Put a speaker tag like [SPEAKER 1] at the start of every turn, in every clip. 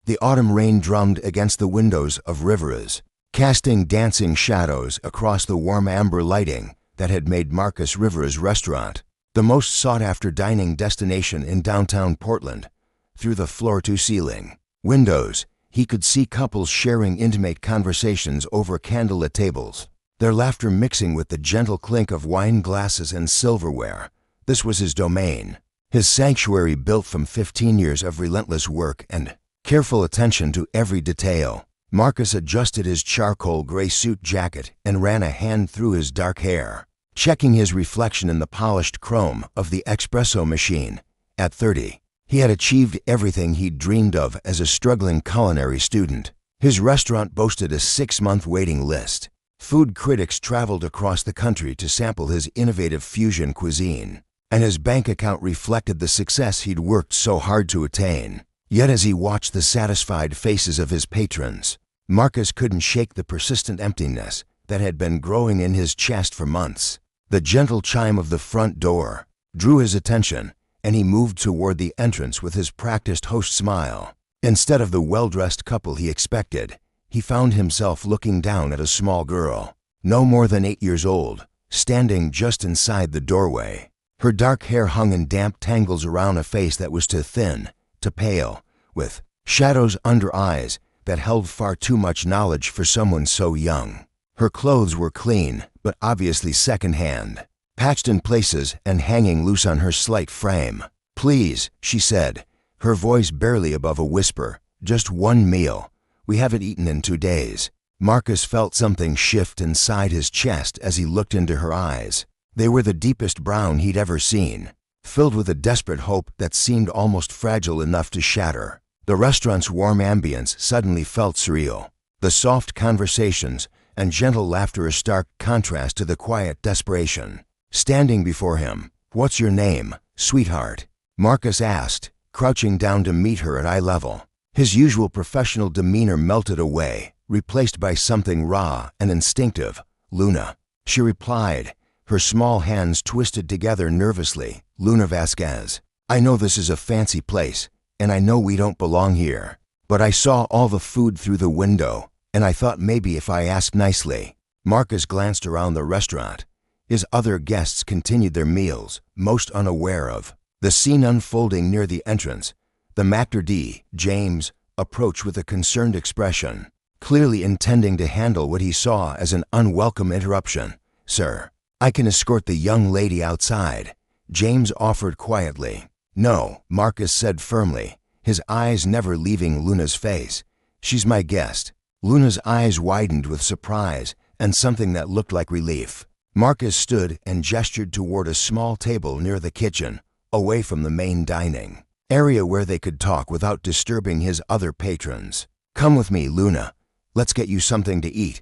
[SPEAKER 1] The autumn rain drummed against the windows of Rivera's, casting dancing shadows across the warm amber lighting that had made Marcus Rivera's restaurant the most sought-after dining destination in downtown Portland. Through the floor-to-ceiling windows, he could see couples sharing intimate conversations over candlelit tables, their laughter mixing with the gentle clink of wine glasses and silverware. This was his domain, his sanctuary built from 15 years of relentless work and careful attention to every detail. Marcus adjusted his charcoal gray suit jacket and ran a hand through his dark hair, checking his reflection in the polished chrome of the espresso machine. At 30, he had achieved everything he'd dreamed of as a struggling culinary student. His restaurant boasted a 6-month waiting list. Food critics traveled across the country to sample his innovative fusion cuisine, and his bank account reflected the success he'd worked so hard to attain. Yet as he watched the satisfied faces of his patrons, Marcus couldn't shake the persistent emptiness that had been growing in his chest for months. The gentle chime of the front door drew his attention, and he moved toward the entrance with his practiced host smile. Instead of the well-dressed couple he expected, he found himself looking down at a small girl, no more than 8 years old, standing just inside the doorway. Her dark hair hung in damp tangles around a face that was too thin, too pale, with shadows under eyes that held far too much knowledge for someone so young. Her clothes were clean, but obviously second-hand, patched in places and hanging loose on her slight frame. "Please," she said, her voice barely above a whisper, "just one meal. We haven't eaten in 2 days." Marcus felt something shift inside his chest as he looked into her eyes. They were the deepest brown he'd ever seen, filled with a desperate hope that seemed almost fragile enough to shatter. The restaurant's warm ambience suddenly felt surreal. The soft conversations and gentle laughter a stark contrast to the quiet desperation. Standing before him, "What's your name, sweetheart?" Marcus asked, crouching down to meet her at eye level. His usual professional demeanor melted away, replaced by something raw and instinctive. "Luna," she replied, her small hands twisted together nervously. "Luna Vasquez. I know this is a fancy place, and I know we don't belong here, but I saw all the food through the window, and I thought maybe if I asked nicely." Marcus glanced around the restaurant. His other guests continued their meals, most unaware of the scene unfolding near the entrance. The maitre d', James, approached with a concerned expression, clearly intending to handle what he saw as an unwelcome interruption. "Sir, I can escort the young lady outside," James offered quietly. "No," Marcus said firmly, his eyes never leaving Luna's face. "She's my guest." Luna's eyes widened with surprise and something that looked like relief. Marcus stood and gestured toward a small table near the kitchen, away from the main dining area where they could talk without disturbing his other patrons. "Come with me, Luna. Let's get you something to eat."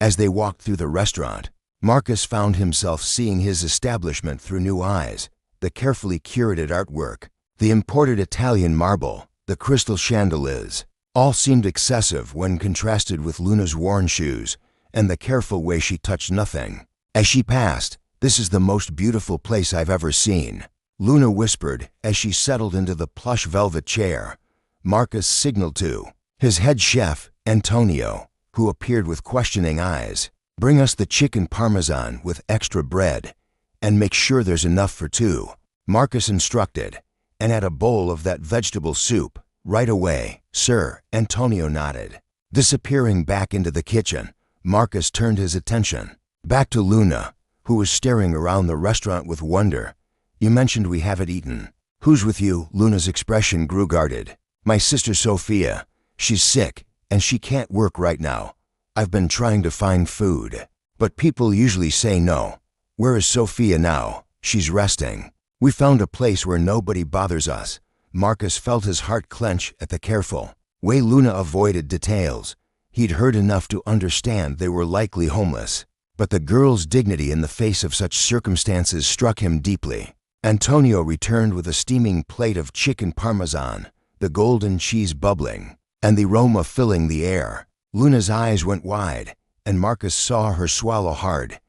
[SPEAKER 1] As they walked through the restaurant, Marcus found himself seeing his establishment through new eyes. The carefully curated artwork, the imported Italian marble, the crystal chandeliers, all seemed excessive when contrasted with Luna's worn shoes and the careful way she touched nothing. As she passed, "This is the most beautiful place I've ever seen," Luna whispered as she settled into the plush velvet chair. Marcus signaled to his head chef, Antonio, who appeared with questioning eyes. "Bring us the chicken parmesan with extra bread, and make sure there's enough for 2, Marcus instructed, "and add a bowl of that vegetable soup right away." "Sir," Antonio nodded. Disappearing back into the kitchen, Marcus turned his attention back to Luna, who was staring around the restaurant with wonder. "You mentioned we haven't eaten. Who's with you?" Luna's expression grew guarded. "My sister Sophia. She's sick, and she can't work right now. I've been trying to find food, but people usually say no." "Where is Sophia now?" "She's resting. We found a place where nobody bothers us." Marcus felt his heart clench at the careful way Luna avoided details. He'd heard enough to understand they were likely homeless, but the girl's dignity in the face of such circumstances struck him deeply. Antonio returned with a steaming plate of chicken parmesan, the golden cheese bubbling, and the aroma filling the air. Luna's eyes went wide, and Marcus saw her swallow hard.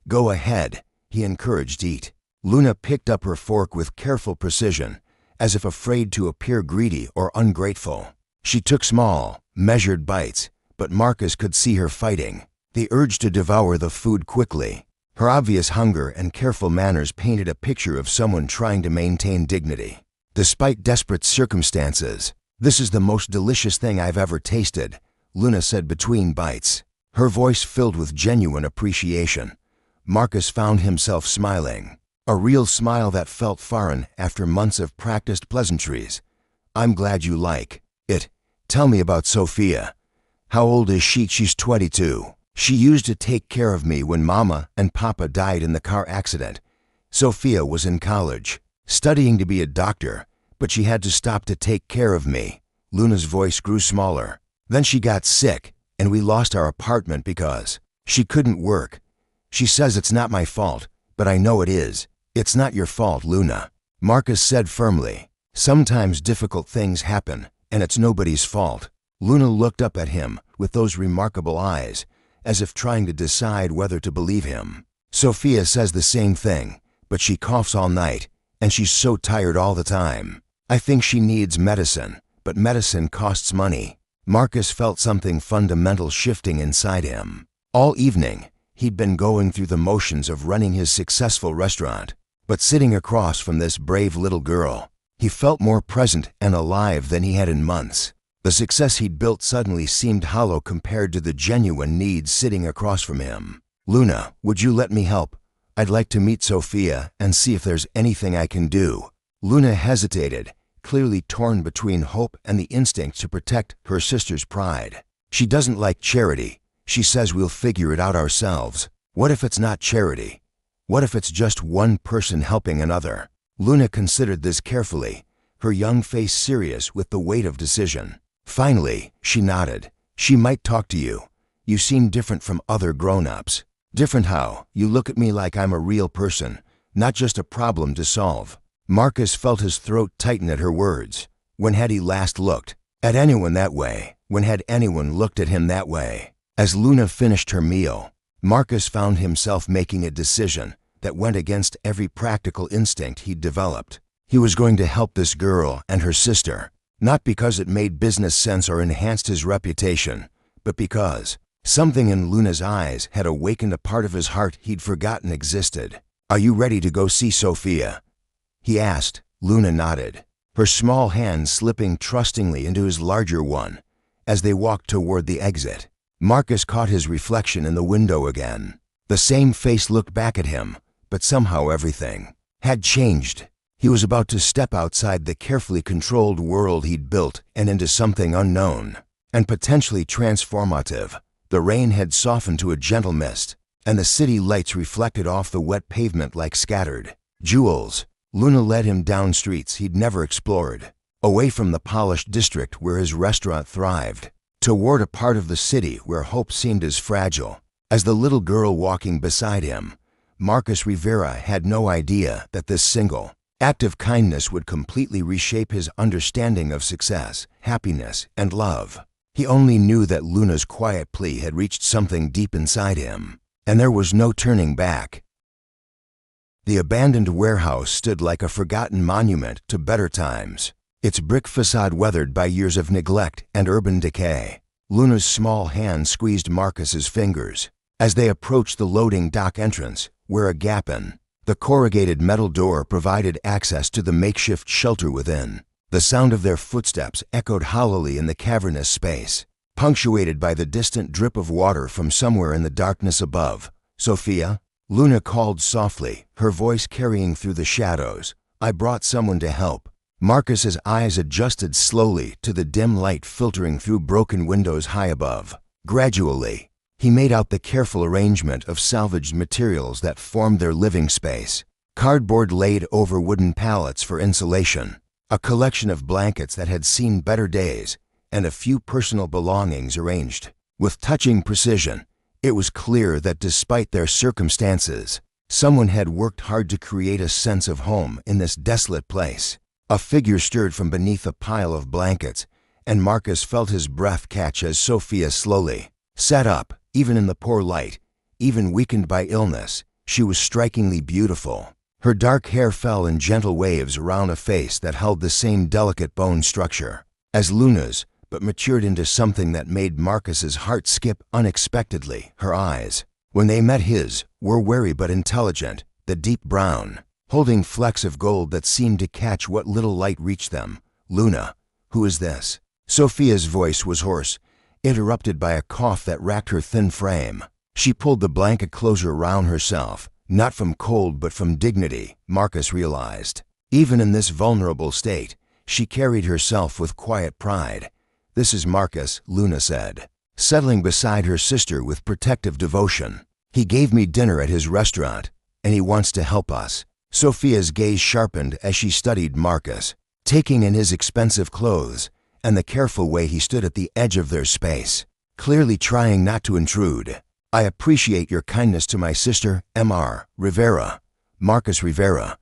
[SPEAKER 1] "Go ahead," he encouraged. "Eat." Luna picked up her fork with careful precision, as if afraid to appear greedy or ungrateful. She took small, measured bites, but Marcus could see her fighting, the urge to devour the food quickly. Her obvious hunger and careful manners painted a picture of someone trying to maintain dignity. Despite desperate circumstances, "This is the most delicious thing I've ever tasted," Luna said between bites, her voice filled with genuine appreciation. Marcus found himself smiling, a real smile that felt foreign after months of practiced pleasantries. "I'm glad you like it. Tell me about Sophia. How old is she?" "She's 22. She used to take care of me when Mama and Papa died in the car accident. Sophia was in college, studying to be a doctor, but she had to stop to take care of me." Luna's voice grew smaller. "Then she got sick, and we lost our apartment because she couldn't work. She says it's not my fault, but I know it is." "It's not your fault, Luna," Marcus said firmly. "Sometimes difficult things happen, and it's nobody's fault." Luna looked up at him with those remarkable eyes, as if trying to decide whether to believe him. "Sophia says the same thing, but she coughs all night, and she's so tired all the time. I think she needs medicine, but medicine costs money." Marcus felt something fundamental shifting inside him. All evening, he'd been going through the motions of running his successful restaurant, but sitting across from this brave little girl, he felt more present and alive than he had in months. The success he'd built suddenly seemed hollow compared to the genuine needs sitting across from him. "Luna, would you let me help? I'd like to meet Sophia and see if there's anything I can do." Luna hesitated, clearly torn between hope and the instinct to protect her sister's pride. "She doesn't like charity. She says we'll figure it out ourselves." "What if it's not charity? What if it's just one person helping another?" Luna considered this carefully, her young face serious with the weight of decision. Finally, she nodded. "She might talk to you. You seem different from other grown-ups." "Different how? You look at me like I'm a real person, not just a problem to solve." Marcus felt his throat tighten at her words. When had he last looked at anyone that way? When had anyone looked at him that way? As Luna finished her meal, Marcus found himself making a decision that went against every practical instinct he'd developed. He was going to help this girl and her sister, not because it made business sense or enhanced his reputation, but because something in Luna's eyes had awakened a part of his heart he'd forgotten existed. "Are you ready to go see Sophia?" he asked. Luna nodded, her small hand slipping trustingly into his larger one as they walked toward the exit. Marcus caught his reflection in the window again. The same face looked back at him, but somehow everything had changed. He was about to step outside the carefully controlled world he'd built and into something unknown and potentially transformative. The rain had softened to a gentle mist, and the city lights reflected off the wet pavement like scattered jewels. Luna led him down streets he'd never explored, away from the polished district where his restaurant thrived, toward a part of the city where hope seemed as fragile as the little girl walking beside him. Marcus Rivera had no idea that this single act of kindness would completely reshape his understanding of success, happiness, and love. He only knew that Luna's quiet plea had reached something deep inside him, and there was no turning back. The abandoned warehouse stood like a forgotten monument to better times, its brick facade weathered by years of neglect and urban decay. Luna's small hand squeezed Marcus's fingers as they approached the loading dock entrance, where a gap in the corrugated metal door provided access to the makeshift shelter within. The sound of their footsteps echoed hollowly in the cavernous space, punctuated by the distant drip of water from somewhere in the darkness above. "Sophia?" Luna called softly, her voice carrying through the shadows. "I brought someone to help." Marcus's eyes adjusted slowly to the dim light filtering through broken windows high above. Gradually, he made out the careful arrangement of salvaged materials that formed their living space. Cardboard laid over wooden pallets for insulation, a collection of blankets that had seen better days, and a few personal belongings arranged with touching precision. It was clear that despite their circumstances, someone had worked hard to create a sense of home in this desolate place. A figure stirred from beneath a pile of blankets, and Marcus felt his breath catch as Sophia slowly sat up. Even in the poor light, even weakened by illness, she was strikingly beautiful. Her dark hair fell in gentle waves around a face that held the same delicate bone structure as Luna's, but matured into something that made Marcus's heart skip unexpectedly. Her eyes, when they met his, were wary but intelligent, the deep brown, holding flecks of gold that seemed to catch what little light reached them. "Luna, who is this?" Sophia's voice was hoarse, interrupted by a cough that racked her thin frame. She pulled the blanket closer round herself, not from cold but from dignity, Marcus realized. Even in this vulnerable state, she carried herself with quiet pride. "This is Marcus," Luna said, settling beside her sister with protective devotion. "He gave me dinner at his restaurant, and he wants to help us." Sophia's gaze sharpened as she studied Marcus, taking in his expensive clothes and the careful way he stood at the edge of their space, clearly trying not to intrude. "I appreciate your kindness to my sister, Mr. Rivera. Marcus Rivera."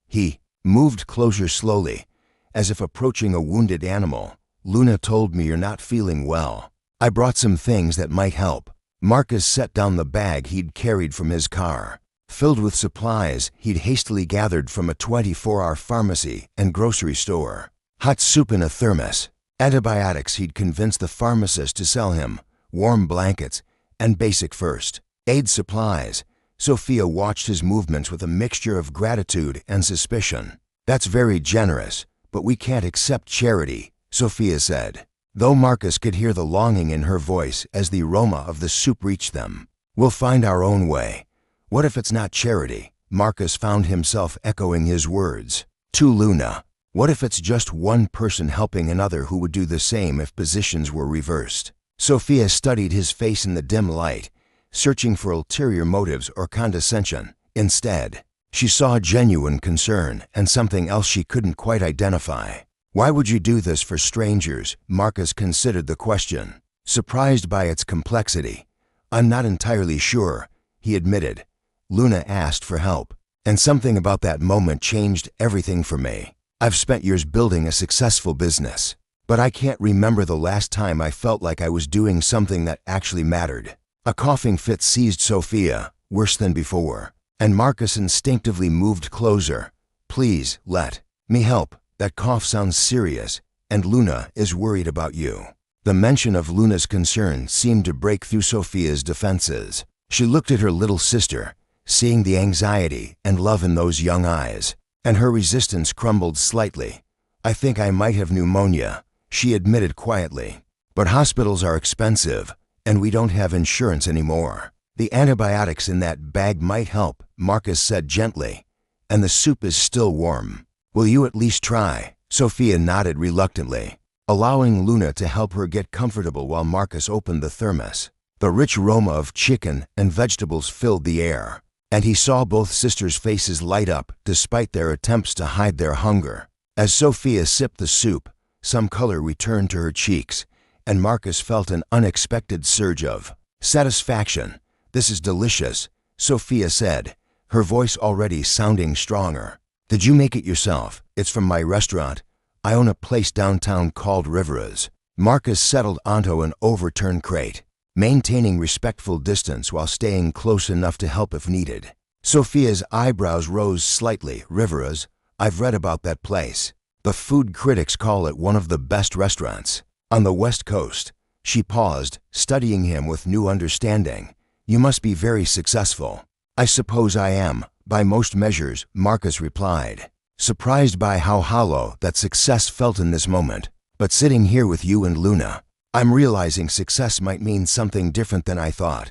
[SPEAKER 1] He moved closer slowly, as if approaching a wounded animal. "Luna told me you're not feeling well. I brought some things that might help." Marcus set down the bag he'd carried from his car, filled with supplies he'd hastily gathered from a 24-hour pharmacy and grocery store. Hot soup in a thermos, antibiotics he'd convinced the pharmacist to sell him, warm blankets, and basic first aid supplies. Sophia watched his movements with a mixture of gratitude and suspicion. "That's very generous, but we can't accept charity," Sophia said, though Marcus could hear the longing in her voice as the aroma of the soup reached them. "We'll find our own way." "What if it's not charity?" Marcus found himself echoing his words. To Luna, what if it's just one person helping another who would do the same if positions were reversed? Sophia studied his face in the dim light, searching for ulterior motives or condescension. Instead, she saw genuine concern and something else she couldn't quite identify. "Why would you do this for strangers?" Marcus considered the question, surprised by its complexity. "I'm not entirely sure," he admitted. "Luna asked for help, and something about that moment changed everything for me. I've spent years building a successful business, but I can't remember the last time I felt like I was doing something that actually mattered." A coughing fit seized Sophia, worse than before, and Marcus instinctively moved closer. "Please, let me help. That cough sounds serious, and Luna is worried about you." The mention of Luna's concern seemed to break through Sophia's defenses. She looked at her little sister, seeing the anxiety and love in those young eyes, and her resistance crumbled slightly. "I think I might have pneumonia," she admitted quietly. "But hospitals are expensive, and we don't have insurance anymore." "The antibiotics in that bag might help," Marcus said gently, "and the soup is still warm. Will you at least try?" Sophia nodded reluctantly, allowing Luna to help her get comfortable while Marcus opened the thermos. The rich aroma of chicken and vegetables filled the air, and he saw both sisters' faces light up despite their attempts to hide their hunger. As Sophia sipped the soup, some color returned to her cheeks, and Marcus felt an unexpected surge of satisfaction. "This is delicious," Sophia said, her voice already sounding stronger. "Did you make it yourself?" "It's from my restaurant. I own a place downtown called Rivera's." Marcus settled onto an overturned crate, maintaining respectful distance while staying close enough to help if needed. Sophia's eyebrows rose slightly. "Rivera's? I've read about that place. The food critics call it one of the best restaurants on the West Coast." She paused, studying him with new understanding. "You must be very successful." "I suppose I am, by most measures," Marcus replied, surprised by how hollow that success felt in this moment. "But sitting here with you and Luna, I'm realizing success might mean something different than I thought."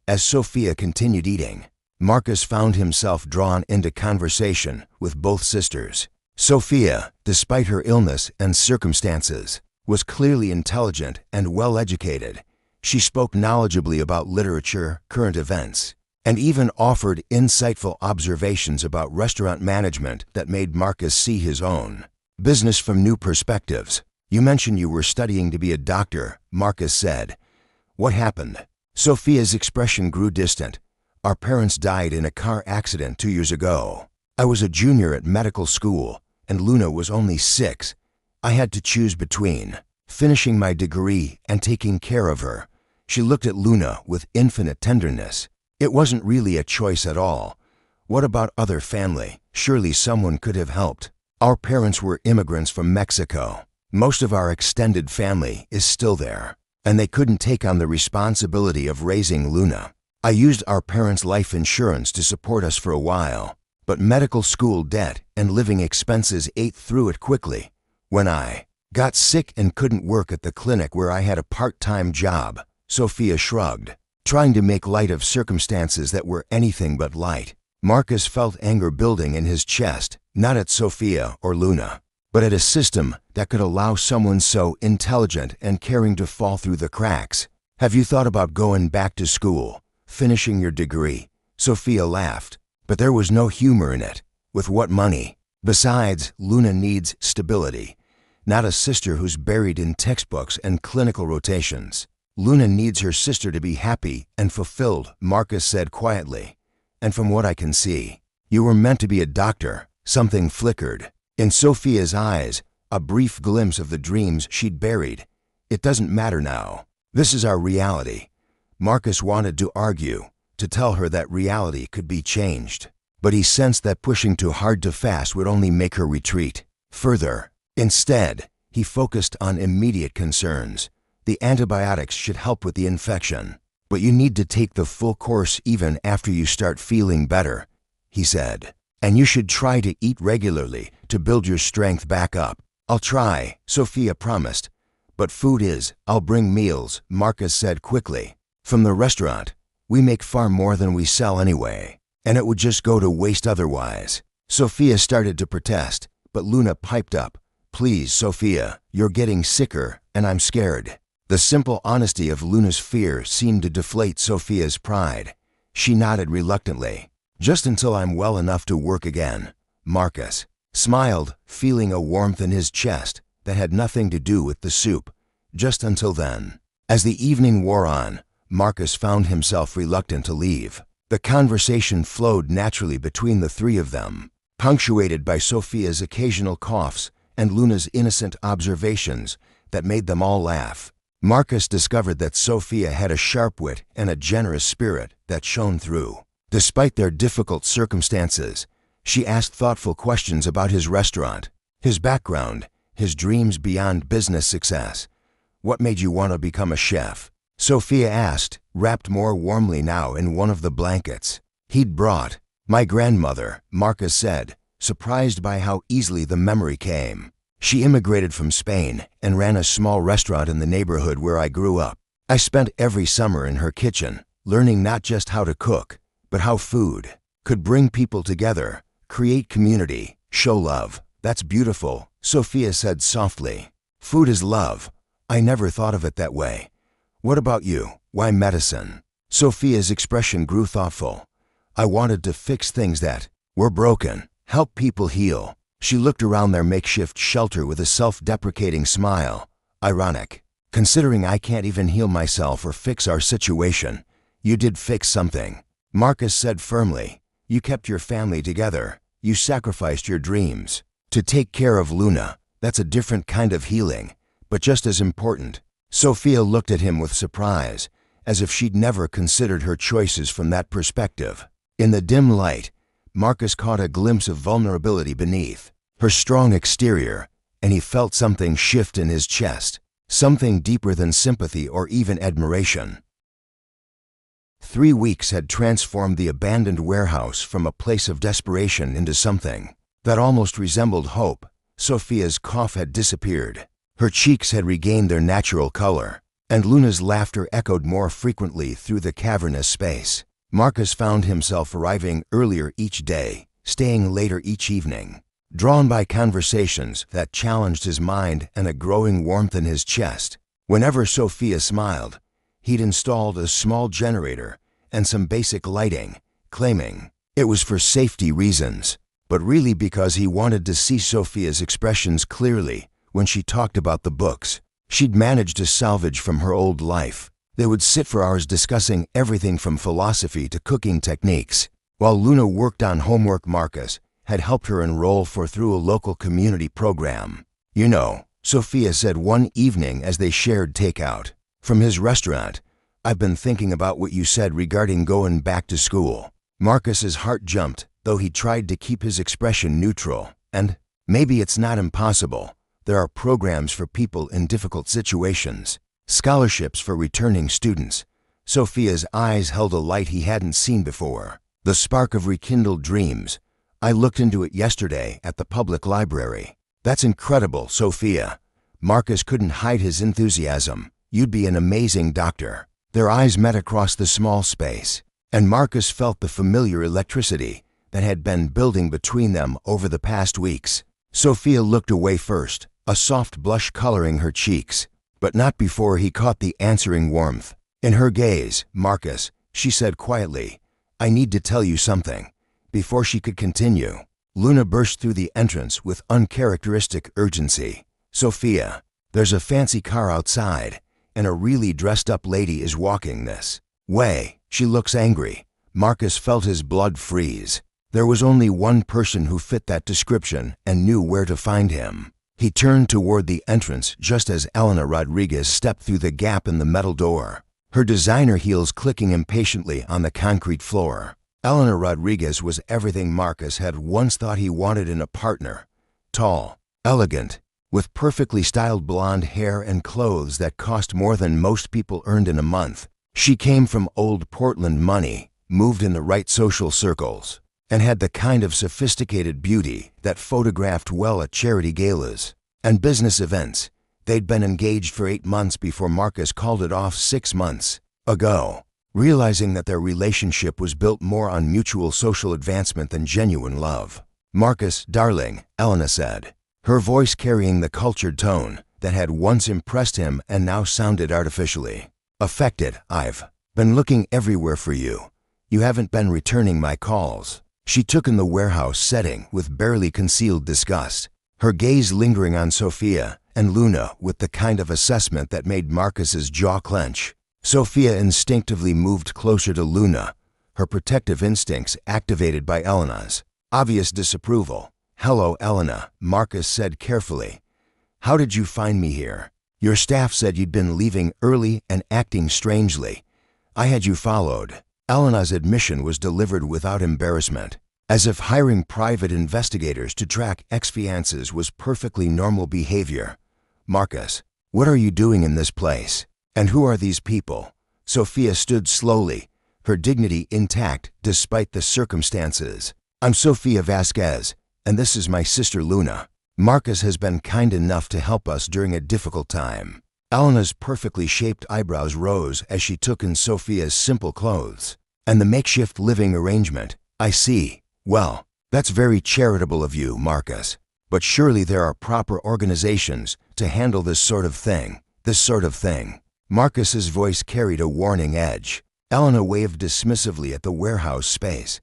[SPEAKER 1] As Sophia continued eating, Marcus found himself drawn into conversation with both sisters. Sophia, despite her illness and circumstances, was clearly intelligent and well-educated. She spoke knowledgeably about literature, current events, and even offered insightful observations about restaurant management that made Marcus see his own business from new perspectives. "You mentioned you were studying to be a doctor," Marcus said. "What happened?" Sophia's expression grew distant. "Our parents died in a car accident 2 years ago. I was a junior at medical school, and Luna was only 6. I had to choose between finishing my degree and taking care of her." She looked at Luna with infinite tenderness. "It wasn't really a choice at all. What about other family? Surely someone could have helped." "Our parents were immigrants from Mexico. Most of our extended family is still there, and they couldn't take on the responsibility of raising Luna. I used our parents' life insurance to support us for a while, but medical school debt and living expenses ate through it quickly. When I got sick and couldn't work at the clinic where I had a part-time job, Sophia shrugged, trying to make light of circumstances that were anything but light. Marcus felt anger building in his chest, not at Sophia or Luna, but at a system that could allow someone so intelligent and caring to fall through the cracks. Have you thought about going back to school, finishing your degree? Sophia laughed, but there was no humor in it. With what money? Besides, Luna needs stability, not a sister who's buried in textbooks and clinical rotations. Luna needs her sister to be happy and fulfilled, Marcus said quietly. And from what I can see, you were meant to be a doctor. Something flickered in Sophia's eyes, a brief glimpse of the dreams she'd buried. It doesn't matter now. This is our reality. Marcus wanted to argue, to tell her that reality could be changed, but he sensed that pushing too hard to fast would only make her retreat further. Instead, he focused on immediate concerns. The antibiotics should help with the infection, but you need to take the full course even after you start feeling better, he said. And you should try to eat regularly to build your strength back up. I'll try, Sophia promised. But I'll bring meals, Marcus said quickly. From the restaurant, we make far more than we sell anyway, and it would just go to waste otherwise. Sophia started to protest, but Luna piped up. Please, Sophia, you're getting sicker, and I'm scared. The simple honesty of Luna's fear seemed to deflate Sophia's pride. She nodded reluctantly. Just until I'm well enough to work again. Marcus smiled, feeling a warmth in his chest that had nothing to do with the soup. Just until then. As the evening wore on, Marcus found himself reluctant to leave. The conversation flowed naturally between the three of them, punctuated by Sophia's occasional coughs and Luna's innocent observations that made them all laugh. Marcus discovered that Sophia had a sharp wit and a generous spirit that shone through. Despite their difficult circumstances, she asked thoughtful questions about his restaurant, his background, his dreams beyond business success. What made you want to become a chef? Sophia asked, wrapped more warmly now in one of the blankets he'd brought. My grandmother, Marcus said, surprised by how easily the memory came. She immigrated from Spain and ran a small restaurant in the neighborhood where I grew up. I spent every summer in her kitchen, learning not just how to cook, but how food could bring people together, create community, show love. That's beautiful, Sophia said softly. Food is love. I never thought of it that way. What about you? Why medicine? Sophia's expression grew thoughtful. I wanted to fix things that were broken, help people heal. She looked around their makeshift shelter with a self-deprecating smile. Ironic. Considering I can't even heal myself or fix our situation, you did fix something. Marcus said firmly, you kept your family together. You sacrificed your dreams to take care of Luna. That's a different kind of healing, but just as important. Sophia looked at him with surprise, as if she'd never considered her choices from that perspective. In the dim light, Marcus caught a glimpse of vulnerability beneath her strong exterior, and he felt something shift in his chest, something deeper than sympathy or even admiration. 3 weeks had transformed the abandoned warehouse from a place of desperation into something that almost resembled hope. Sophia's cough had disappeared. Her cheeks had regained their natural color, and Luna's laughter echoed more frequently through the cavernous space. Marcus found himself arriving earlier each day, staying later each evening, drawn by conversations that challenged his mind and a growing warmth in his chest. Whenever Sophia smiled, he'd installed a small generator and some basic lighting, claiming it was for safety reasons, but really because he wanted to see Sophia's expressions clearly when she talked about the books she'd managed to salvage from her old life. They would sit for hours discussing everything from philosophy to cooking techniques. While Luna worked on homework, Marcus had helped her enroll through a local community program. You know, Sophia said one evening as they shared takeout from his restaurant, I've been thinking about what you said regarding going back to school. Marcus's heart jumped, though he tried to keep his expression neutral. And maybe it's not impossible, There are programs for people in difficult situations, scholarships for returning students. Sophia's eyes held a light he hadn't seen before, the spark of rekindled dreams. I looked into it yesterday at the public library. That's incredible, Sophia. Marcus couldn't hide his enthusiasm. You'd be an amazing doctor. Their eyes met across the small space, and Marcus felt the familiar electricity that had been building between them over the past weeks. Sophia looked away first, a soft blush coloring her cheeks, but not before he caught the answering warmth in her gaze. Marcus, she said quietly, I need to tell you something. Before she could continue, Luna burst through the entrance with uncharacteristic urgency. Sophia, there's a fancy car outside, and a really dressed-up lady is walking this way. She looks angry. Marcus felt his blood freeze. There was only one person who fit that description and knew where to find him. He turned toward the entrance just as Elena Rodriguez stepped through the gap in the metal door, her designer heels clicking impatiently on the concrete floor. Elena Rodriguez was everything Marcus had once thought he wanted in a partner. Tall, elegant, with perfectly styled blonde hair and clothes that cost more than most people earned in a month. She came from old Portland money, moved in the right social circles, and had the kind of sophisticated beauty that photographed well at charity galas and business events. They'd been engaged for 8 months before Marcus called it off 6 months ago, realizing that their relationship was built more on mutual social advancement than genuine love. Marcus, darling, Elena said, her voice carrying the cultured tone that had once impressed him and now sounded artificially affected. I've been looking everywhere for you. You haven't been returning my calls. She took in the warehouse setting with barely concealed disgust, her gaze lingering on Sophia and Luna with the kind of assessment that made Marcus's jaw clench. Sophia instinctively moved closer to Luna, her protective instincts activated by Elena's obvious disapproval. Hello, Elena, Marcus said carefully. How did you find me here? Your staff said you'd been leaving early and acting strangely. I had you followed. Elena's admission was delivered without embarrassment, as if hiring private investigators to track ex-fiancés was perfectly normal behavior. Marcus, what are you doing in this place? And who are these people? Sophia stood slowly, her dignity intact despite the circumstances. I'm Sophia Vasquez, and this is my sister Luna. Marcus has been kind enough to help us during a difficult time. Elena's perfectly shaped eyebrows rose as she took in Sophia's simple clothes and the makeshift living arrangement. I see. Well, that's very charitable of you, Marcus. But surely there are proper organizations to handle this sort of thing. Marcus's voice carried a warning edge. Elena waved dismissively at the warehouse space.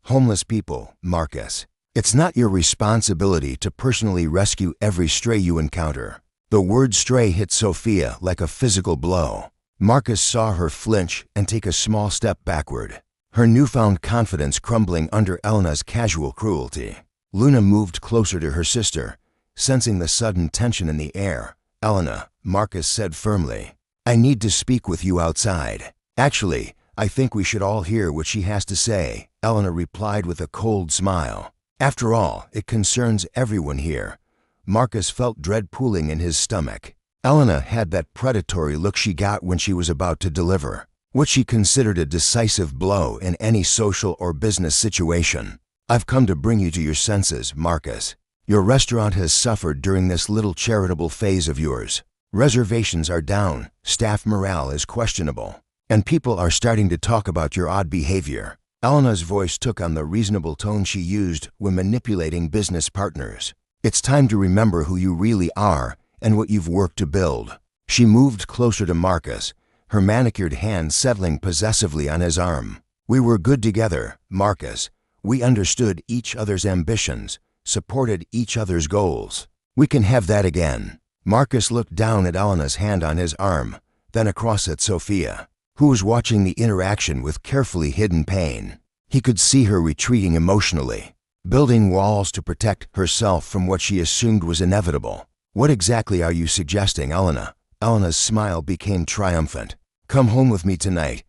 [SPEAKER 1] Homeless people, Marcus. It's not your responsibility to personally rescue every stray you encounter. The word stray hit Sophia like a physical blow. Marcus saw her flinch and take a small step backward, her newfound confidence crumbling under Elena's casual cruelty. Luna moved closer to her sister, sensing the sudden tension in the air. Elena, Marcus said firmly, I need to speak with you outside. Actually, I think we should all hear what she has to say, Elena replied with a cold smile. After all, it concerns everyone here. Marcus felt dread pooling in his stomach. Elena had that predatory look she got when she was about to deliver what she considered a decisive blow in any social or business situation. I've come to bring you to your senses, Marcus. Your restaurant has suffered during this little charitable phase of yours. Reservations are down, staff morale is questionable, and people are starting to talk about your odd behavior. Elena's voice took on the reasonable tone she used when manipulating business partners. It's time to remember who you really are and what you've worked to build. She moved closer to Marcus, her manicured hand settling possessively on his arm. We were good together, Marcus. We understood each other's ambitions, supported each other's goals. We can have that again. Marcus looked down at Elena's hand on his arm, then across at Sophia, who was watching the interaction with carefully hidden pain. He could see her retreating emotionally, building walls to protect herself from what she assumed was inevitable. What exactly are you suggesting, Elena? Elena's smile became triumphant. Come home with me tonight.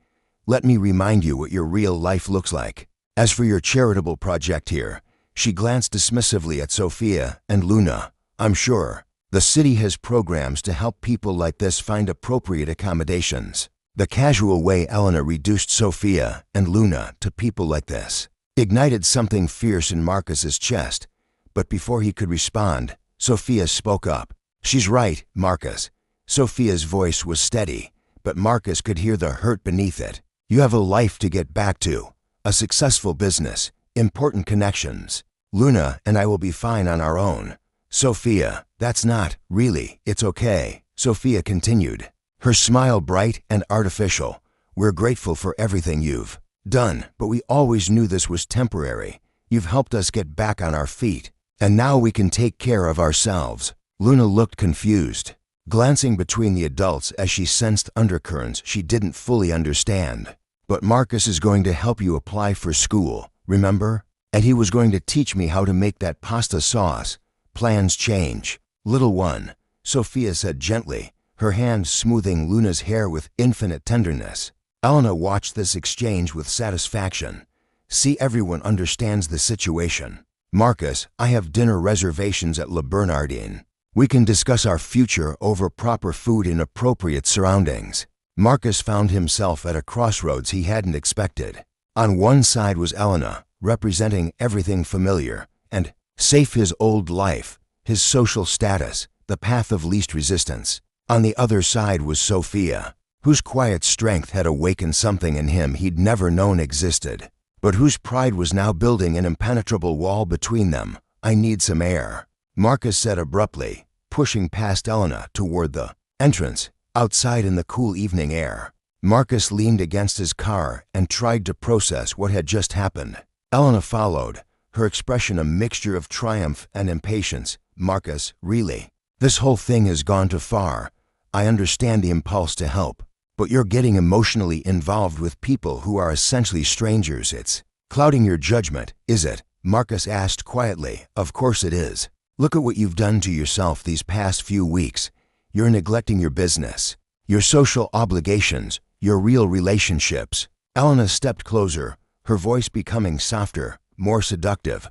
[SPEAKER 1] Let me remind you what your real life looks like. As for your charitable project here, she glanced dismissively at Sophia and Luna. I'm sure The city has programs to help people like this find appropriate accommodations. The casual way Elena reduced Sophia and Luna to people like this ignited something fierce in Marcus's chest. But before he could respond, Sophia spoke up. "She's right, Marcus." Sophia's voice was steady, but Marcus could hear the hurt beneath it. "You have a life to get back to, a successful business, important connections. Luna and I will be fine on our own." "Sophia, that's not, really, it's okay," Sophia continued, her smile bright and artificial. "We're grateful for everything you've done, but we always knew this was temporary. You've helped us get back on our feet, and now we can take care of ourselves." Luna looked confused, glancing between the adults as she sensed undercurrents she didn't fully understand. "But Marcus is going to help you apply for school, remember? And he was going to teach me how to make that pasta sauce. Plans change, little one," Sophia said gently, her hand smoothing Luna's hair with infinite tenderness. Elena watched this exchange with satisfaction. "See, everyone understands the situation. Marcus, I have dinner reservations at Le Bernardin. We can discuss our future over proper food in appropriate surroundings." Marcus found himself at a crossroads he hadn't expected. On one side was Elena, representing everything familiar and safe: his old life, his social status, the path of least resistance. On the other side was Sophia, whose quiet strength had awakened something in him he'd never known existed, but whose pride was now building an impenetrable wall between them. "I need some air," Marcus said abruptly, pushing past Elena toward the entrance. Outside in the cool evening air, Marcus leaned against his car and tried to process what had just happened. Elena followed, her expression a mixture of triumph and impatience. "Marcus, really? This whole thing has gone too far. I understand the impulse to help, but you're getting emotionally involved with people who are essentially strangers. It's clouding your judgment, is it?" Marcus asked quietly. "Of course it is. Look at what you've done to yourself these past few weeks. You're neglecting your business, your social obligations, your real relationships." Elena stepped closer, her voice becoming softer, more seductive.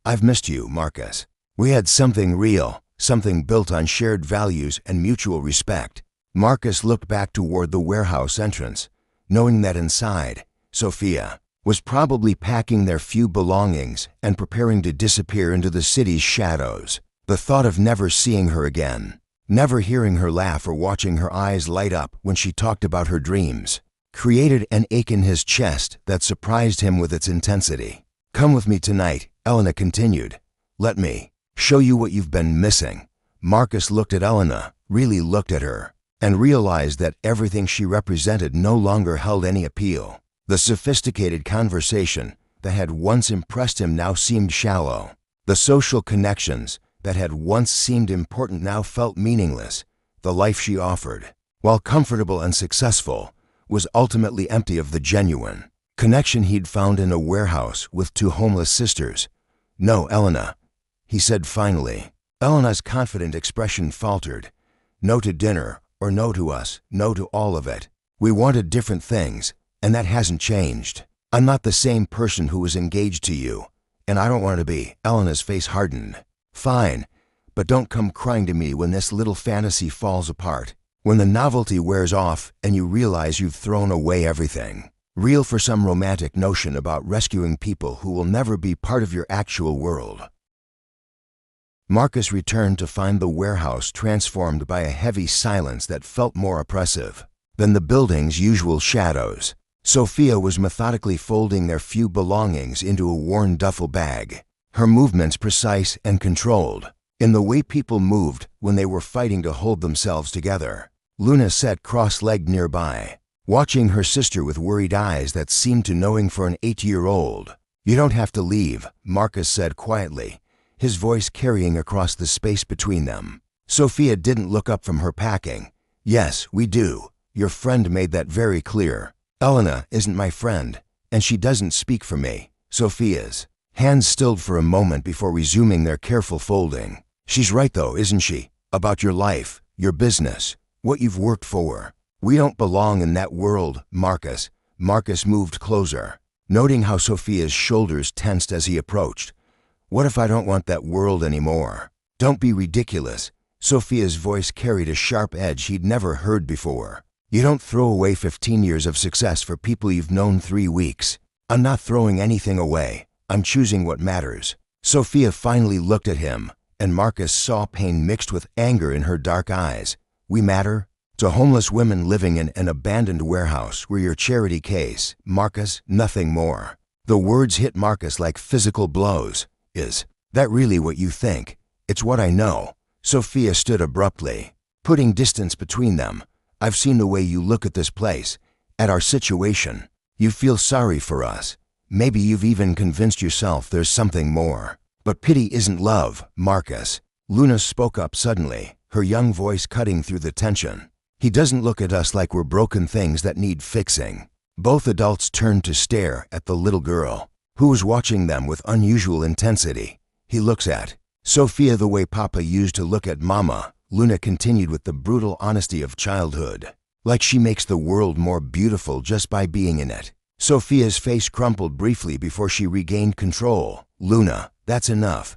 [SPEAKER 1] "I've missed you, Marcus. We had something real, something built on shared values and mutual respect." Marcus looked back toward the warehouse entrance, knowing that inside, Sophia was probably packing their few belongings and preparing to disappear into the city's shadows. The thought of never seeing her again, never hearing her laugh or watching her eyes light up when she talked about her dreams, created an ache in his chest that surprised him with its intensity. "Come with me tonight," Elena continued. "Let me show you what you've been missing." Marcus looked at Elena, really looked at her, and realized that everything she represented no longer held any appeal. The sophisticated conversation that had once impressed him now seemed shallow. The social connections that had once seemed important now felt meaningless. The life she offered, while comfortable and successful, was ultimately empty of the genuine connection he'd found in a warehouse with two homeless sisters. "No, Elena," he said finally. Elena's confident expression faltered. "No to dinner, or no to us, no to all of it. We wanted different things, and that hasn't changed. I'm not the same person who was engaged to you, and I don't want to be." Elena's face hardened. "Fine, but don't come crying to me when this little fantasy falls apart, when the novelty wears off and you realize you've thrown away everything real for some romantic notion about rescuing people who will never be part of your actual world." Marcus returned to find the warehouse transformed by a heavy silence that felt more oppressive than the building's usual shadows. Sophia was methodically folding their few belongings into a worn duffel bag, her movements precise and controlled, in the way people moved when they were fighting to hold themselves together. Luna sat cross-legged nearby, watching her sister with worried eyes that seemed to knowing for an 8-year-old. "You don't have to leave," Marcus said quietly, his voice carrying across the space between them. Sophia didn't look up from her packing. "Yes, we do. Your friend made that very clear." "Elena isn't my friend, and she doesn't speak for me." Sophia's hands stilled for a moment before resuming their careful folding. "She's right though, isn't she? About your life, your business, what you've worked for. We don't belong in that world, Marcus." Marcus moved closer, noting how Sophia's shoulders tensed as he approached. "What if I don't want that world anymore?" "Don't be ridiculous. Sophia's voice carried a sharp edge he'd never heard before. You don't throw away 15 years of success for people you've known 3 weeks. I'm not throwing anything away. I'm choosing what matters. Sophia finally looked at him, and Marcus saw pain mixed with anger in her dark eyes. We matter? To homeless women living in an abandoned warehouse, we're your charity case, Marcus, nothing more. The words hit Marcus like physical blows. Is that really what you think? It's what I know. Sophia stood abruptly, putting distance between them. I've seen the way you look at this place, at our situation. You feel sorry for us. Maybe you've even convinced yourself there's something more. But pity isn't love, Marcus. Luna spoke up suddenly, her young voice cutting through the tension. He doesn't look at us like we're broken things that need fixing. Both adults turned to stare at the little girl, who was watching them with unusual intensity. He looks at Sophia the way Papa used to look at Mama. Luna continued with the brutal honesty of childhood, like she makes the world more beautiful just by being in it. Sophia's face crumpled briefly before she regained control. Luna, that's enough.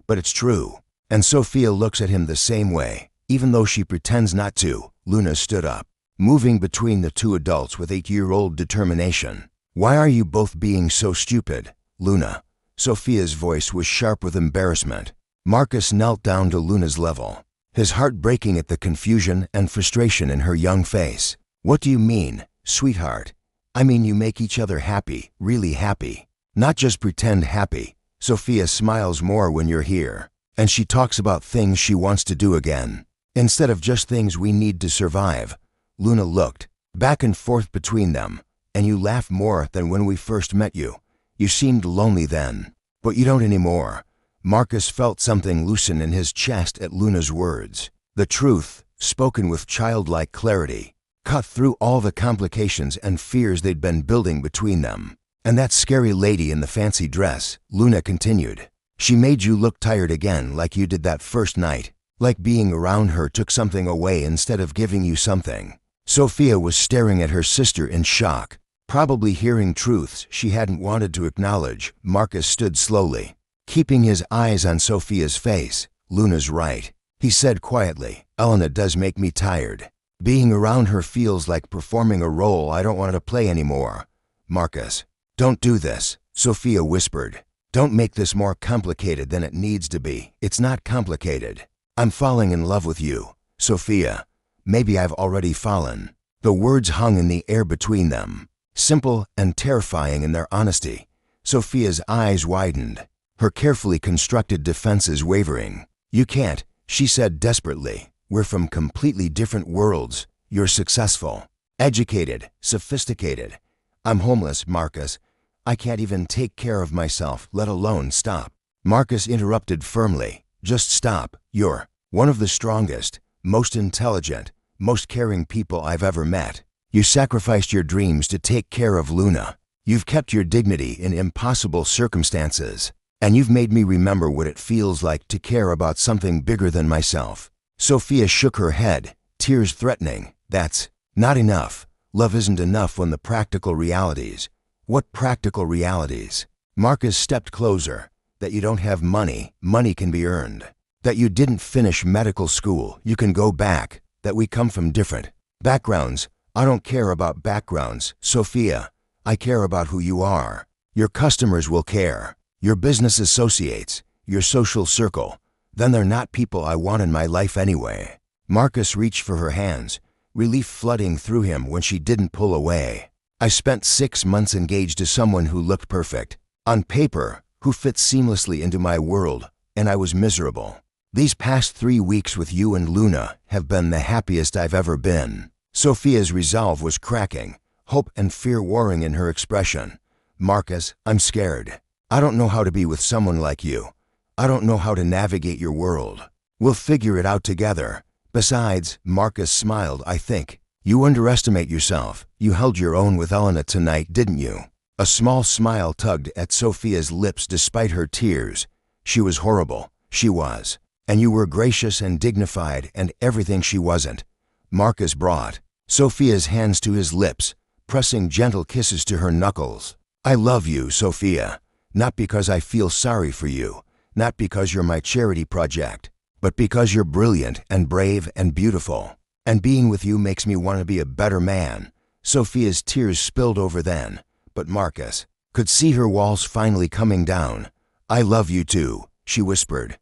[SPEAKER 1] But it's true. And Sophia looks at him the same way, even though she pretends not to. Luna stood up, moving between the two adults with 8-year-old determination. Why are you both being so stupid, Luna? Sophia's voice was sharp with embarrassment. Marcus knelt down to Luna's level, his heart breaking at the confusion and frustration in her young face. What do you mean, sweetheart? I mean you make each other happy, really happy. Not just pretend happy. Sophia smiles more when you're here, and she talks about things she wants to do again, instead of just things we need to survive. Luna looked back and forth between them. And you laugh more than when we first met you. You seemed lonely then, but you don't anymore. Marcus felt something loosen in his chest at Luna's words. The truth, spoken with childlike clarity, cut through all the complications and fears they'd been building between them. And that scary lady in the fancy dress, Luna continued. She made you look tired again like you did that first night, like being around her took something away instead of giving you something. Sophia was staring at her sister in shock, probably hearing truths she hadn't wanted to acknowledge. Marcus stood slowly, keeping his eyes on Sophia's face. Luna's right, he said quietly. Elena does make me tired. Being around her feels like performing a role I don't want to play anymore. Marcus, don't do this, Sophia whispered. Don't make this more complicated than it needs to be. It's not complicated. I'm falling in love with you, Sophia. Maybe I've already fallen. The words hung in the air between them, simple and terrifying in their honesty. Sophia's eyes widened, her carefully constructed defenses wavering. You can't, she said desperately. We're from completely different worlds. You're successful, educated, sophisticated. I'm homeless, Marcus. I can't even take care of myself, let alone stop. Marcus interrupted firmly. Just stop. You're one of the strongest, most intelligent, most caring people I've ever met. You sacrificed your dreams to take care of Luna. You've kept your dignity in impossible circumstances. And you've made me remember what it feels like to care about something bigger than myself. Sophia shook her head, tears threatening. That's not enough. Love isn't enough when the practical realities. What practical realities? Marcus stepped closer. That you don't have money, money can be earned. That you didn't finish medical school, you can go back. That we come from different backgrounds. I don't care about backgrounds, Sophia. I care about who you are. Your customers will care. Your business associates, your social circle. Then they're not people I want in my life anyway. Marcus reached for her hands, relief flooding through him when she didn't pull away. I spent 6 months engaged to someone who looked perfect, on paper, who fit seamlessly into my world, and I was miserable. These past 3 weeks with you and Luna have been the happiest I've ever been. Sophia's resolve was cracking, hope and fear warring in her expression. Marcus, I'm scared. I don't know how to be with someone like you. I don't know how to navigate your world. We'll figure it out together. Besides, Marcus smiled, I think. You underestimate yourself. You held your own with Elena tonight, didn't you? A small smile tugged at Sophia's lips despite her tears. She was horrible. She was. And you were gracious and dignified and everything she wasn't. Marcus brought Sophia's hands to his lips, pressing gentle kisses to her knuckles. I love you, Sophia. Not because I feel sorry for you. Not because you're my charity project. but because you're brilliant and brave and beautiful. And being with you makes me want to be a better man." Sophia's tears spilled over then, but Marcus could see her walls finally coming down. "I love you too," she whispered.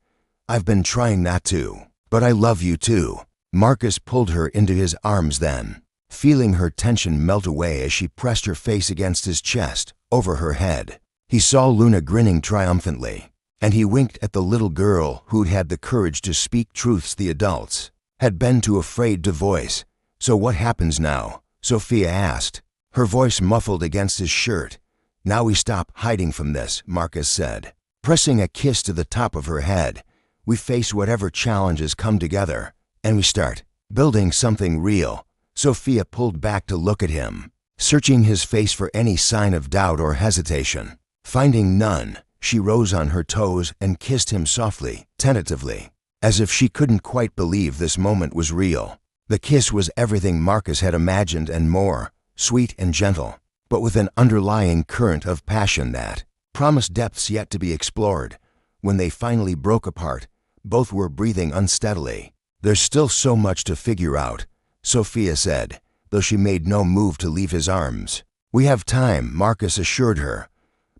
[SPEAKER 1] "I've been trying not to, but I love you too." Marcus pulled her into his arms then, feeling her tension melt away as she pressed her face against his chest, over her head. He saw Luna grinning triumphantly, and he winked at the little girl who'd had the courage to speak truths the adults had been too afraid to voice. "So what happens now?" Sophia asked, her voice muffled against his shirt. "Now we stop hiding from this," Marcus said, pressing a kiss to the top of her head. "We face whatever challenges come together, and we start building something real." Sophia pulled back to look at him, searching his face for any sign of doubt or hesitation. Finding none, she rose on her toes and kissed him softly, tentatively, as if she couldn't quite believe this moment was real. The kiss was everything Marcus had imagined and more, sweet and gentle, but with an underlying current of passion that promised depths yet to be explored. When they finally broke apart, both were breathing unsteadily. "There's still so much to figure out," Sophia said, though she made no move to leave his arms. "We have time," Marcus assured her.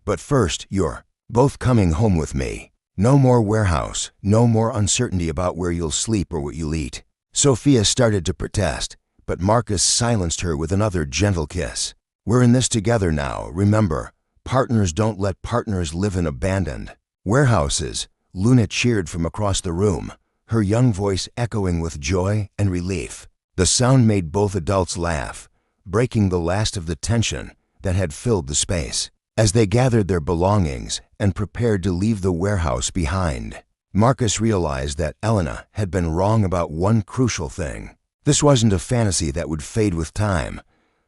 [SPEAKER 1] "But first, you're both coming home with me. No more warehouse, no more uncertainty about where you'll sleep or what you'll eat." Sophia started to protest, but Marcus silenced her with another gentle kiss. "We're in this together now, remember. Partners don't let partners live in abandoned warehouses." Luna cheered from across the room, her young voice echoing with joy and relief. The sound made both adults laugh, breaking the last of the tension that had filled the space. As they gathered their belongings and prepared to leave the warehouse behind, Marcus realized that Elena had been wrong about one crucial thing. This wasn't a fantasy that would fade with time.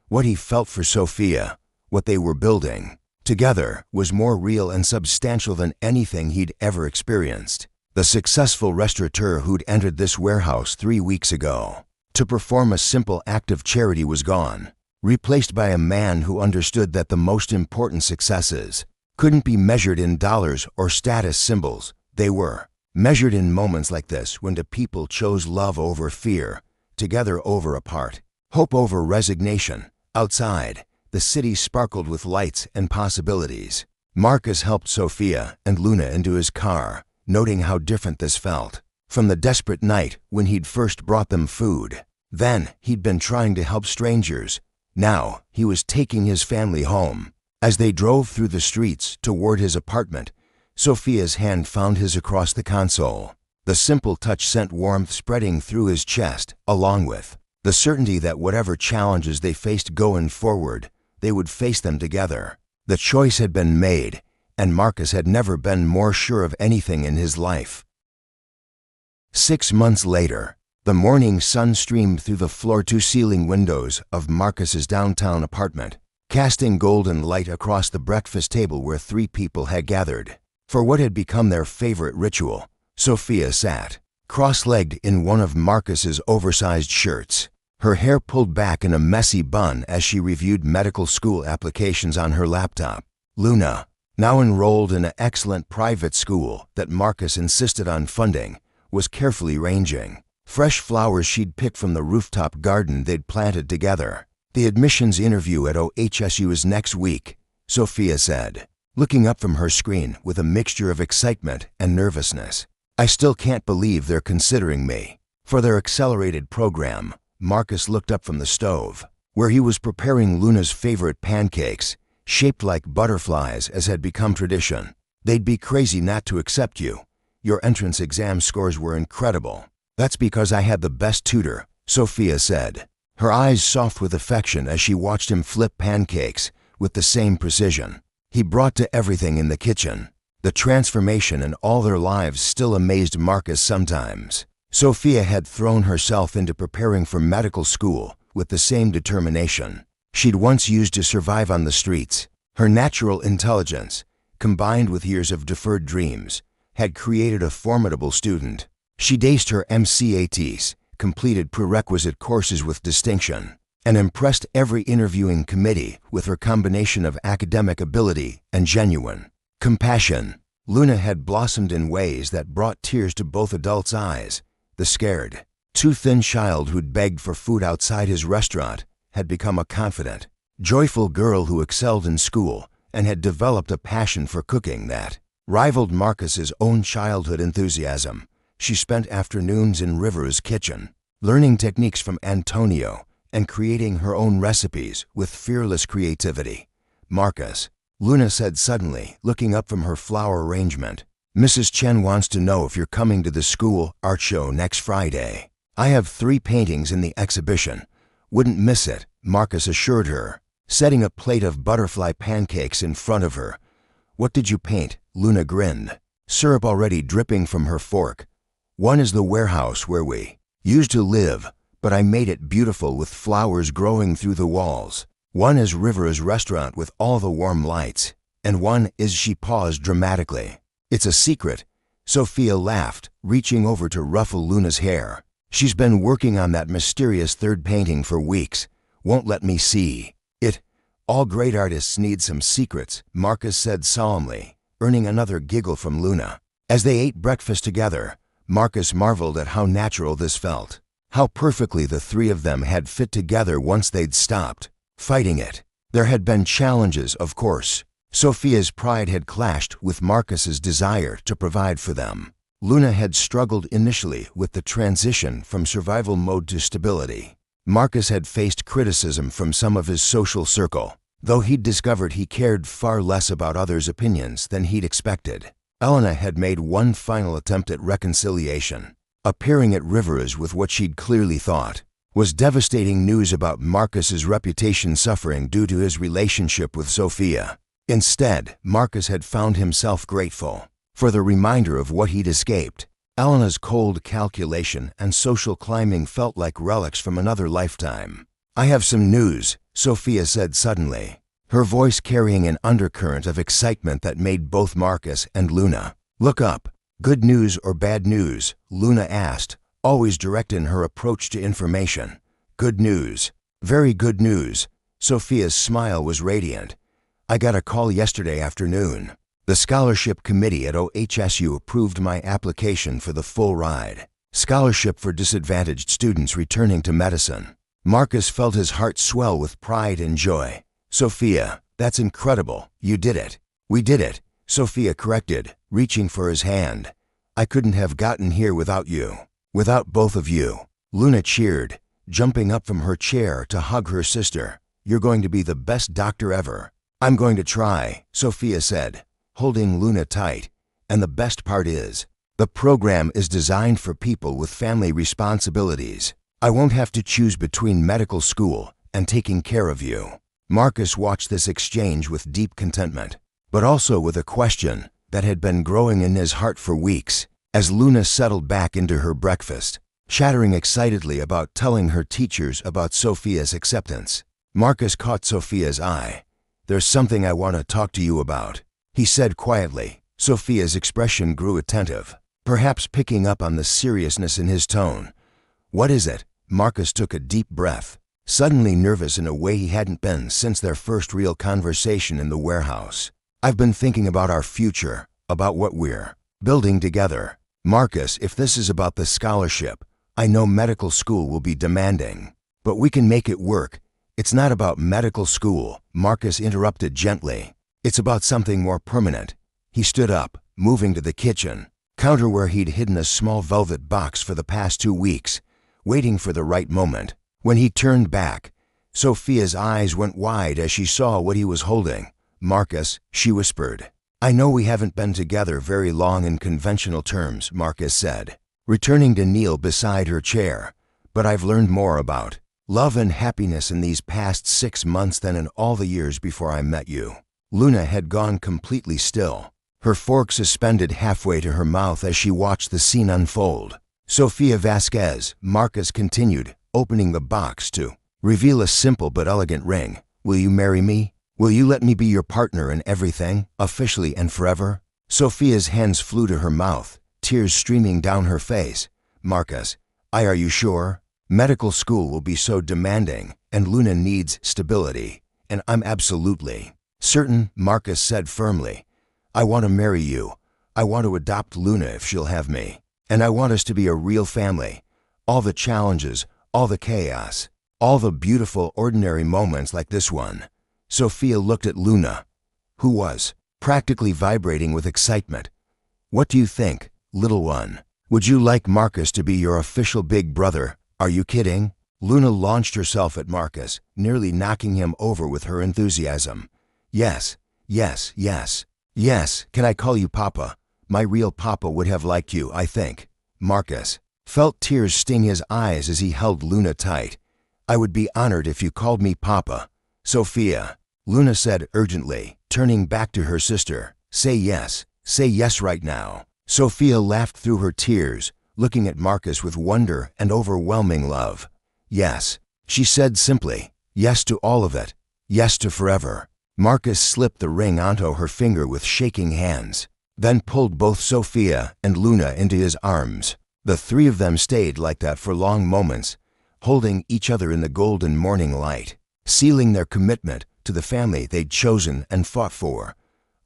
[SPEAKER 1] What he felt for Sophia, what they were building together, was more real and substantial than anything he'd ever experienced. The successful restaurateur who'd entered this warehouse 3 weeks ago to perform a simple act of charity was gone, replaced by a man who understood that the most important successes couldn't be measured in dollars or status symbols. They were measured in moments like this, when the people chose love over fear, together over apart, hope over resignation. Outside, the city sparkled with lights and possibilities. Marcus helped Sophia and Luna into his car, noting how different this felt from the desperate night when he'd first brought them food. Then he'd been trying to help strangers. Now he was taking his family home. As they drove through the streets toward his apartment, Sophia's hand found his across the console. The simple touch sent warmth spreading through his chest, along with the certainty that whatever challenges they faced going forward, they would face them together. The choice had been made, and Marcus had never been more sure of anything in his life. 6 months later, the morning sun streamed through the floor-to-ceiling windows of Marcus's downtown apartment, casting golden light across the breakfast table where 3 people had gathered for what had become their favorite ritual. Sophia sat, cross-legged in one of Marcus's oversized shirts, her hair pulled back in a messy bun as she reviewed medical school applications on her laptop. Luna, now enrolled in an excellent private school that Marcus insisted on funding, was carefully arranging fresh flowers she'd picked from the rooftop garden they'd planted together. "The admissions interview at OHSU is next week," Sophia said, looking up from her screen with a mixture of excitement and nervousness. "I still can't believe they're considering me for their accelerated program." Marcus looked up from the stove, where he was preparing Luna's favorite pancakes, shaped like butterflies as had become tradition. "They'd be crazy not to accept you. Your entrance exam scores were incredible." "That's because I had the best tutor," Sophia said, her eyes soft with affection as she watched him flip pancakes with the same precision he brought to everything in the kitchen. The transformation in all their lives still amazed Marcus sometimes. Sophia had thrown herself into preparing for medical school with the same determination she'd once used to survive on the streets. Her natural intelligence, combined with years of deferred dreams, had created a formidable student. She'd aced her MCATs, completed prerequisite courses with distinction, and impressed every interviewing committee with her combination of academic ability and genuine compassion. Luna had blossomed in ways that brought tears to both adults' eyes. The scared, too thin child who'd begged for food outside his restaurant had become a confident, joyful girl who excelled in school and had developed a passion for cooking that rivaled Marcus's own childhood enthusiasm. She spent afternoons in River's kitchen, learning techniques from Antonio and creating her own recipes with fearless creativity. "Marcus," Luna said suddenly, looking up from her flower arrangement, "Mrs. Chen wants to know if you're coming to the school art show next Friday. I have 3 paintings in the exhibition. Wouldn't miss it," Marcus assured her, setting a plate of butterfly pancakes in front of her. "What did you paint?" Luna grinned, syrup already dripping from her fork. "One is the warehouse where we used to live, but I made it beautiful with flowers growing through the walls. One is River's restaurant with all the warm lights. And one is," she paused dramatically, "it's a secret." Sophia laughed, reaching over to ruffle Luna's hair. "She's been working on that mysterious 3rd painting for weeks. Won't let me see it. All great artists need some secrets," Marcus said solemnly, earning another giggle from Luna. As they ate breakfast together, Marcus marveled at how natural this felt, how perfectly the 3 of them had fit together once they'd stopped fighting it. There had been challenges, of course. Sophia's pride had clashed with Marcus's desire to provide for them. Luna had struggled initially with the transition from survival mode to stability. Marcus had faced criticism from some of his social circle, though he'd discovered he cared far less about others' opinions than he'd expected. Elena had made one final attempt at reconciliation, appearing at River's with what she'd clearly thought was devastating news about Marcus's reputation suffering due to his relationship with Sophia. Instead, Marcus had found himself grateful for the reminder of what he'd escaped. Elena's cold calculation and social climbing felt like relics from another lifetime. "I have some news," Sophia said suddenly, her voice carrying an undercurrent of excitement that made both Marcus and Luna look up. "Good news or bad news?" Luna asked, always direct in her approach to information. "Good news. Very good news." Sophia's smile was radiant. "I got a call yesterday afternoon. The scholarship committee at OHSU approved my application for the full ride scholarship for disadvantaged students returning to medicine." Marcus felt his heart swell with pride and joy. "Sophia, that's incredible. You did it." "We did it," Sophia corrected, reaching for his hand. "I couldn't have gotten here without you. Without both of you." Luna cheered, jumping up from her chair to hug her sister. "You're going to be the best doctor ever." "I'm going to try," Sophia said, holding Luna tight. "And the best part is, the program is designed for people with family responsibilities. I won't have to choose between medical school and taking care of you." Marcus watched this exchange with deep contentment, but also with a question that had been growing in his heart for weeks. As Luna settled back into her breakfast, chattering excitedly about telling her teachers about Sophia's acceptance, Marcus caught Sophia's eye. "There's something I want to talk to you about," he said quietly. Sophia's expression grew attentive, perhaps picking up on the seriousness in his tone. "What is it?" Marcus took a deep breath, suddenly nervous in a way he hadn't been since their first real conversation in the warehouse. "I've been thinking about our future, about what we're building together. Marcus, if this is about the scholarship, I know medical school will be demanding, but we can make it work." "It's not about medical school," Marcus interrupted gently. "It's about something more permanent." He stood up, moving to the kitchen counter where he'd hidden a small velvet box for the past 2 weeks, waiting for the right moment. When he turned back, Sophia's eyes went wide as she saw what he was holding. "Marcus," she whispered. "I know we haven't been together very long in conventional terms," Marcus said, returning to kneel beside her chair, "but I've learned more about love and happiness in these past 6 months than in all the years before I met you." Luna had gone completely still, her fork suspended halfway to her mouth as she watched the scene unfold. "Sophia Vasquez," Marcus continued, opening the box to reveal a simple but elegant ring. "Will you marry me? Will you let me be your partner in everything, officially and forever?" Sophia's hands flew to her mouth, tears streaming down her face. "Marcus, are you sure? Medical school will be so demanding, and Luna needs stability, and I'm absolutely certain," Marcus said firmly. "I want to marry you. I want to adopt Luna if she'll have me. And I want us to be a real family. All the challenges, all the chaos, all the beautiful ordinary moments like this one. Sophia looked at Luna, who was practically vibrating with excitement. What do you think, little one? Would you like Marcus to be your official big brother? Are you kidding? Luna launched herself at Marcus, nearly knocking him over with her enthusiasm. Yes, yes, yes, yes, can I call you Papa? My real Papa would have liked you, I think. Marcus felt tears sting his eyes as he held Luna tight. I would be honored if you called me Papa. Sophia, Luna said urgently, turning back to her sister. Say yes right now. Sophia laughed through her tears, looking at Marcus with wonder and overwhelming love. Yes, she said simply. Yes to all of it. Yes to forever. Marcus slipped the ring onto her finger with shaking hands, then pulled both Sophia and Luna into his arms. The three of them stayed like that for long moments, holding each other in the golden morning light, sealing their commitment to the family they'd chosen and fought for.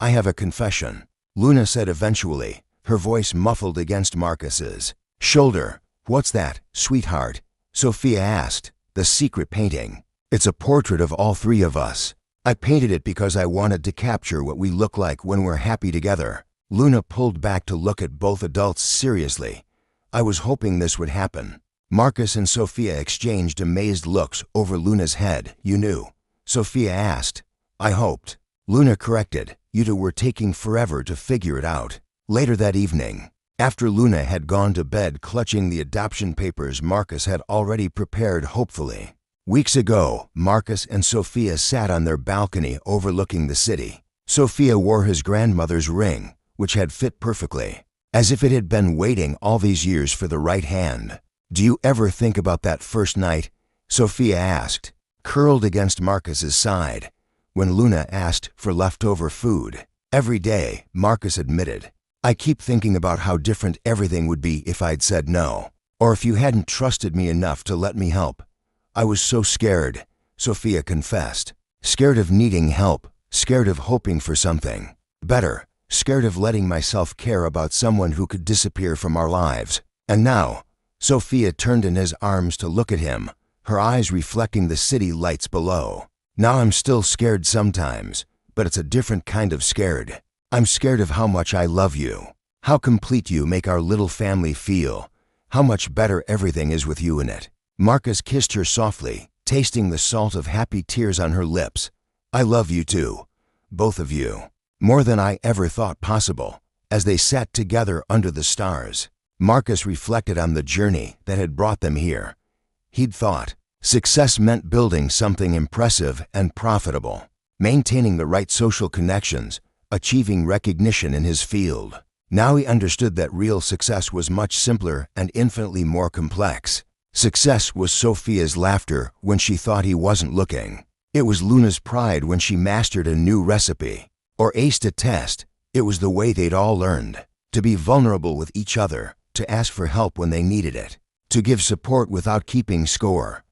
[SPEAKER 1] I have a confession, Luna said eventually, her voice muffled against Marcus's shoulder. What's that, sweetheart? Sophia asked. The secret painting. It's a portrait of all three of us. I painted it because I wanted to capture what we look like when we're happy together. Luna pulled back to look at both adults seriously. I was hoping this would happen. Marcus and Sophia exchanged amazed looks over Luna's head. You knew? Sophia asked. I hoped. Luna corrected. You two were taking forever to figure it out. Later that evening, after Luna had gone to bed clutching the adoption papers Marcus had already prepared hopefully. Weeks ago, Marcus and Sophia sat on their balcony overlooking the city. Sophia wore his grandmother's ring, which had fit perfectly, as if it had been waiting all these years for the right hand. Do you ever think about that first night? Sophia asked, curled against Marcus's side, when Luna asked for leftover food. Every day, Marcus admitted. I keep thinking about how different everything would be if I'd said no, or if you hadn't trusted me enough to let me help. I was so scared, Sophia confessed. Scared of needing help, scared of hoping for something better, scared of letting myself care about someone who could disappear from our lives. And now, Sophia turned in his arms to look at him, her eyes reflecting the city lights below. Now I'm still scared sometimes, but it's a different kind of scared. I'm scared of how much I love you, how complete you make our little family feel, how much better everything is with you in it. Marcus kissed her softly, tasting the salt of happy tears on her lips. I love you too, both of you, more than I ever thought possible. As they sat together under the stars, Marcus reflected on the journey that had brought them here. He'd thought success meant building something impressive and profitable, maintaining the right social connections, achieving recognition in his field. Now he understood that real success was much simpler and infinitely more complex. Success was Sophia's laughter when she thought he wasn't looking. It was Luna's pride when she mastered a new recipe or aced a test. It was the way they'd all learned to be vulnerable with each other, to ask for help when they needed it, to give support without keeping score.